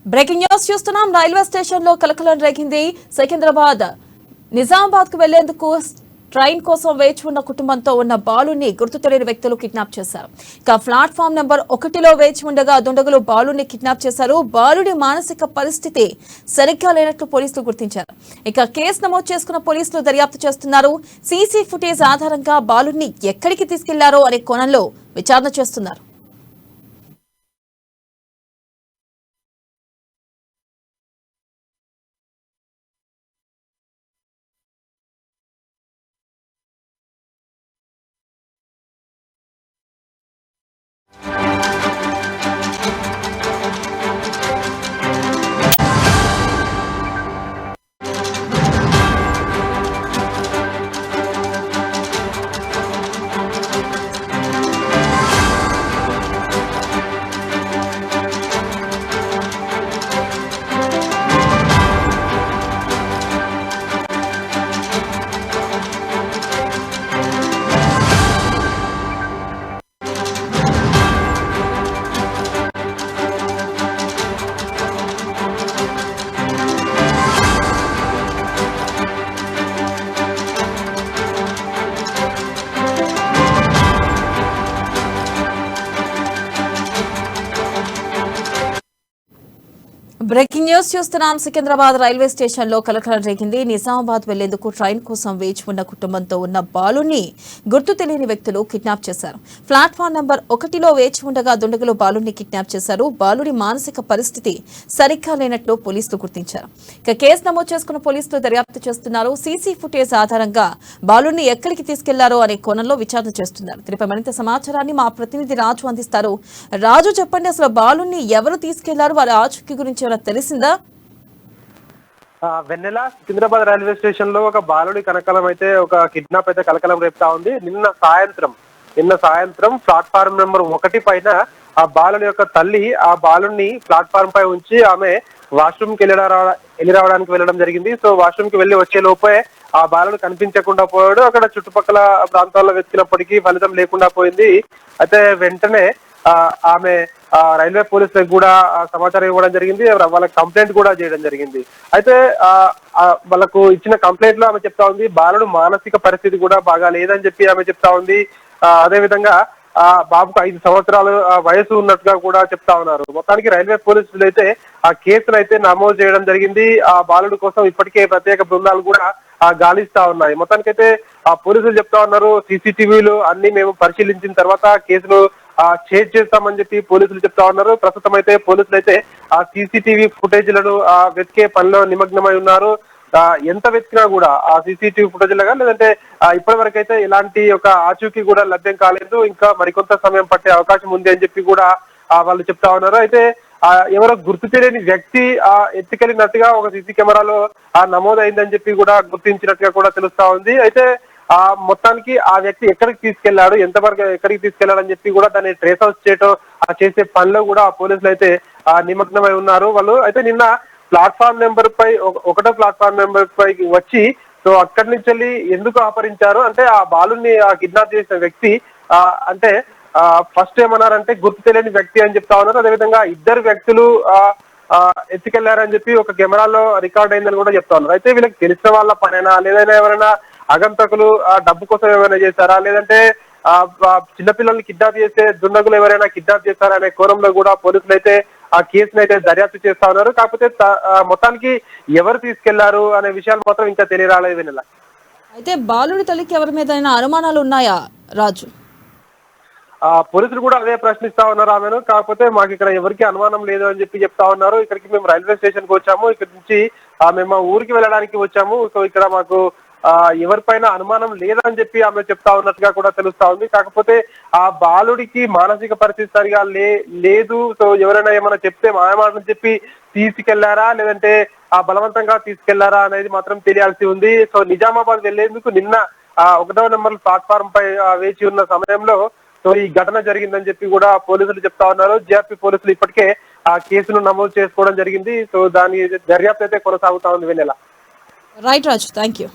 Breaking news చూస్తున్నాం. Railway station లో కలకలం రేగింది. సికింద్రాబాద్ నిజామాబాద్ కు వెళ్లేందుకు ట్రైన్ కోసం వేచి ఉన్న కుటుంబంతో ఉన్న బాలుని గుర్తు తెలియని వ్యక్తులు కిడ్నాప్ చేశారు. ఇక ప్లాట్ఫామ్ నెంబర్ 1లో వేచి ఉండగా దుండగులు బాలుని కిడ్నాప్ చేశారు. బాలుడి మానసిక పరిస్థితి సరిగ్గా లేనట్లు పోలీసులు గుర్తించారు. ఇక కేసు నమోదు చేసుకున్న పోలీసులు దర్యాప్తు చేస్తున్నారు. సీసీ ఫుటేజ్ ఆధారంగా బాలుని ఎక్కడికి తీసుకెళ్లారో అనే కోణంలో విచారణ చేస్తున్నారు. బ్రేకింగ్ న్యూస్ చూస్తున్నాం. సికింద్రాబాద్ రైల్వే స్టేషన్ లో కలకలం రేగింది. నిజామాబాద్ వెళ్లేందుకు ట్రైన్ కోసం వేచి ఉన్న కుటుంబంతో ఉన్న బాలుని గుర్తు తెలియని వ్యక్తులు కిడ్నాప్ చేశారు. ప్లాట్ఫామ్ నెంబర్ 1లో వేచి ఉండగా దుండగులు బాలుని కిడ్నాప్ చేశారు. బాలుడి మానసిక పరిస్థితి సరిగ్గా లేనట్లు పోలీసులు గుర్తించారు. ఇక కేసు నమోదు చేసుకున్న పోలీసులు దర్యాప్తు చేస్తున్నారు. సీసీ ఫుటేజ్ ఆధారంగా బాలుని ఎక్కడికి తీసుకెళ్లారో అనే కోణంలో విచారణ చేస్తున్నారు. దీనిపై మరింత సమాచారాన్ని మా ప్రతినిధి రాజు అందిస్తారు. రాజు, చెప్పండి, అసలు బాలుని ఎవరు తీసుకెళ్లారు, వారి ఆచూకీ గురించి తెలిసిందా? వెన్నెల, సికింద్రాబాద్ రైల్వే స్టేషన్ లో ఒక బాలుడి కలకలం అయితే, ఒక కిడ్నాప్ అయితే కలకలం రేపుతా ఉంది. నిన్న సాయంత్రం ప్లాట్ఫారం నెంబర్ 1 పైన ఆ బాలుని యొక్క తల్లి ఆ బాలుని ప్లాట్ఫారం పై ఉంచి ఆమె వాష్రూమ్ కి వెళ్ళి రావడానికి వెళ్ళడం జరిగింది. సో వాష్రూమ్ కి వెళ్ళి వచ్చే లోపే ఆ బాలుడు కనిపించకుండా పోయాడు. అక్కడ చుట్టుపక్కల ప్రాంతాల్లో వెతికినప్పటికీ ఫలితం లేకుండా పోయింది. అయితే వెంటనే ఆమె రైల్వే పోలీసులకు కూడా సమాచారం ఇవ్వడం జరిగింది. వాళ్ళకి కంప్లైంట్ కూడా చేయడం జరిగింది. అయితే వాళ్ళకు ఇచ్చిన కంప్లైంట్ లో ఆమె చెప్తా ఉంది, బాలుడు మానసిక పరిస్థితి కూడా బాగా లేదని చెప్పి ఆమె చెప్తా ఉంది. అదే విధంగా బాబుకు 5 సంవత్సరాలు వయసు ఉన్నట్టుగా కూడా చెప్తా ఉన్నారు. మొత్తానికి రైల్వే పోలీసులు అయితే ఆ కేసును అయితే నమోదు చేయడం జరిగింది. ఆ బాలుడు కోసం ఇప్పటికే ప్రత్యేక బృందాలు కూడా గాలిస్తా ఉన్నాయి. మొత్తానికైతే ఆ పోలీసులు చెప్తా ఉన్నారు, సీసీటీవీలు అన్ని మేము పరిశీలించిన తర్వాత కేసును చేజ్ చేస్తామని చెప్పి పోలీసులు చెప్తా ఉన్నారు. ప్రస్తుతం అయితే పోలీసులు అయితే ఆ సీసీటీవీ ఫుటేజ్లను వెతికే పనిలో నిమగ్నమై ఉన్నారు. ఎంత వెతికినా కూడా ఆ సీసీటీవీ ఫుటేజ్లుగా లేదంటే ఇప్పటి వరకు అయితే ఇలాంటి ఒక ఆచూకీ కూడా లభ్యం కాలేదు. ఇంకా మరికొంత సమయం పట్టే అవకాశం ఉంది అని చెప్పి కూడా వాళ్ళు చెప్తా ఉన్నారు. అయితే ఎవరో గుర్తు తెలియని వ్యక్తి ఎత్తుకెళ్ళినట్టుగా ఒక సీసీ కెమెరాలో నమోదైందని చెప్పి కూడా గుర్తించినట్టుగా కూడా తెలుస్తా ఉంది. అయితే మొత్తానికి ఆ వ్యక్తి ఎక్కడికి తీసుకెళ్లాడు, ఎంతవరకు ఎక్కడికి తీసుకెళ్లాడని చెప్పి కూడా దాన్ని ట్రేస్ అవుట్ చేసే పనిలో కూడా పోలీసులు అయితే నిమగ్నమై ఉన్నారు. వాళ్ళు అయితే నిన్న ప్లాట్ఫామ్ నెంబర్ పై 1వ ప్లాట్ఫామ్ నెంబర్ పైకి వచ్చి సో అక్కడి నుంచి వెళ్ళి ఎందుకు అపహరించారు అంటే ఆ బాలుని కిడ్నాప్ చేసిన వ్యక్తి అంటే ఫస్ట్ ఏమన్నారంటే గుర్తు తెలియని వ్యక్తి అని చెప్తా ఉన్నారు. అదేవిధంగా 2 వ్యక్తులు ఎత్తుకెళ్లారని చెప్పి ఒక కెమెరాలో రికార్డ్ అయిందని కూడా చెప్తా ఉన్నారు. అయితే వీళ్ళకి తెలిసిన వాళ్ళ పనేనా, లేదైనా ఎవరైనా అగంతకులు డబ్బు కోసం ఏమైనా చేశారా, లేదంటే చిన్నపిల్లల్ని కిడ్నాప్ చేసే దుండగులు ఎవరైనా కిడ్నాప్ చేశారా అనే కోణంలో కూడా పోలీసులు అయితే ఆ కేసును అయితే దర్యాప్తు చేస్తా ఉన్నారు. కాకపోతే మొత్తానికి ఎవరు తీసుకెళ్లారు అనే విషయాలు మాత్రం ఇంకా తెలియరాలేదు. వినలా అయితే బాలుడి తల్లికి ఎవరి మీద అనుమానాలు ఉన్నాయా రాజు? పోలీసులు కూడా అదే ప్రశ్నిస్తా ఉన్నారు ఆమెను. కాకపోతే మాకు ఇక్కడ ఎవరికి అనుమానం లేదు అని చెప్పి చెప్తా ఉన్నారు. ఇక్కడికి మేము రైల్వే స్టేషన్ కి వచ్చాము, ఇక్కడ నుంచి మేము మా ఊరికి వెళ్ళడానికి వచ్చాము. సో ఇక్కడ మాకు ఎవరిపైన అనుమానం లేదని చెప్పి ఆమె చెప్తా ఉన్నట్టుగా కూడా తెలుస్తా ఉంది. కాకపోతే ఆ బాలుడికి మానసిక పరిస్థితి సరిగా లేదు. సో ఎవరైనా ఏమైనా చెప్తే మాయమాటలు చెప్పి తీసుకెళ్లారా, లేదంటే బలవంతంగా తీసుకెళ్లారా అనేది మాత్రం తెలియాల్సి ఉంది. సో నిజామాబాద్ వెళ్లేందుకు నిన్న 1వ నెంబర్ ప్లాట్ఫారం పై వేచి ఉన్న సమయంలో సో ఈ ఘటన జరిగిందని చెప్పి కూడా పోలీసులు చెప్తా ఉన్నారు. జీఆర్పీ పోలీసులు ఇప్పటికే ఆ కేసును నమోదు చేసుకోవడం జరిగింది. సో దాని దర్యాప్తు అయితే కొనసాగుతా ఉంది. Vennela. Right Raju, thank you.